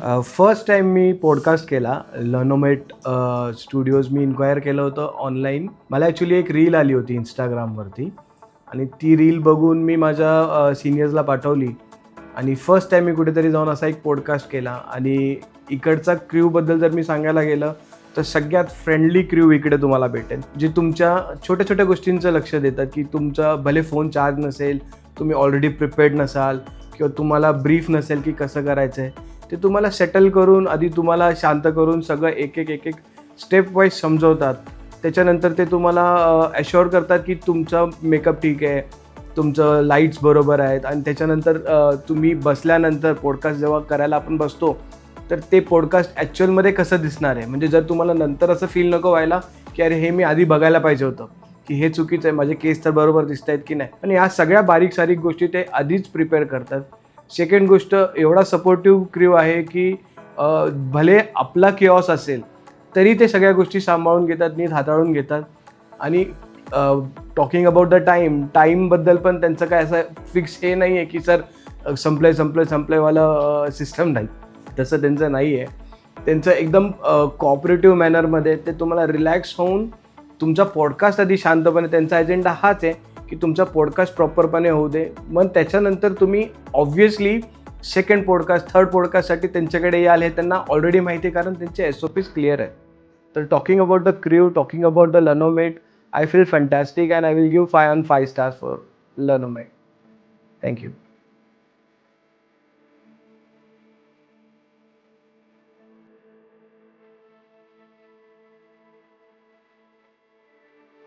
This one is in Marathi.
फर्स्ट टाईम मी पॉडकास्ट केला. लर्नोमेट स्टुडिओज मी इन्क्वायर केलं होतं ऑनलाईन. मला ॲक्च्युली एक रील आली होती इंस्टाग्रामवरती आणि ती रील बघून मी माझ्या सिनियर्सला पाठवली आणि फर्स्ट टाईम मी कुठेतरी जाऊन असा एक पॉडकास्ट केला. आणि इकडचा क्रूबद्दल जर मी सांगायला गेलं तर सगळ्यात फ्रेंडली क्रू इकडे तुम्हाला भेटेल, जे तुमच्या छोट्या छोट्या गोष्टींचं लक्ष देतात, की तुमचा भले फोन चार्ज नसेल, तुम्ही ऑलरेडी प्रिपेअर्ड नसाल किंवा तुम्हाला ब्रीफ नसेल की कसं करायचं आहे, ते तुम्हाला सेटल करून आधी तुम्हाला शांत करून सगळं एक एक स्टेप वाईज समजवतात. त्याच्यानंतर ते तुम्हाला ॲश्युअर करतात की तुमचा मेकअप ठीक आहे, तुमचं लाईट्स बरोबर आहेत. आणि त्याच्यानंतर तुम्ही बसल्यानंतर पॉडकास्ट जेव्हा करायला आपण बसतो तर ते पॉडकास्ट ॲक्च्युअलमध्ये कसं दिसणार आहे, म्हणजे जर तुम्हाला नंतर असं फील नको व्हायला की अरे हे मी आधी बघायला पाहिजे होतं, की हे चुकीचं आहे, माझे केस तर बरोबर दिसत आहेत की नाही. आणि ह्या सगळ्या बारीक सारीक गोष्टी ते आधीच प्रिपेअर करतात. सेकंड गोष्ट, एवढा सपोर्टिव्ह क्रू आहे की भले आपला किऑस असेल तरी ते सगळ्या गोष्टी सांभाळून घेतात, नीट हाताळून घेतात. आणि टॉकिंग अबाउट द टाईमबद्दल पण त्यांचं काय असं फिक्स हे नाही आहे की सर संपलंयवालं सिस्टम नाही, तसं त्यांचं नाही आहे. त्यांचं एकदम कॉपरेटिव्ह मॅनरमध्ये ते तुम्हाला रिलॅक्स होऊन तुमचा पॉडकास्ट आधी शांतपणे, त्यांचा अजेंडा हाच आहे की तुमचा पॉडकास्ट प्रॉपरपणे होऊ दे. मग त्याच्यानंतर तुम्ही ऑब्व्हियसली सेकंड पॉडकास्ट, थर्ड पॉडकास्टसाठी त्यांच्याकडे याल हे त्यांना ऑलरेडी माहिती आहे, कारण त्यांचे SOPs क्लिअर आहेत. तर talking about the crew, talking about the Learnomate, I feel fantastic and I will give 5 on 5 stars for Learnomet. Thank you.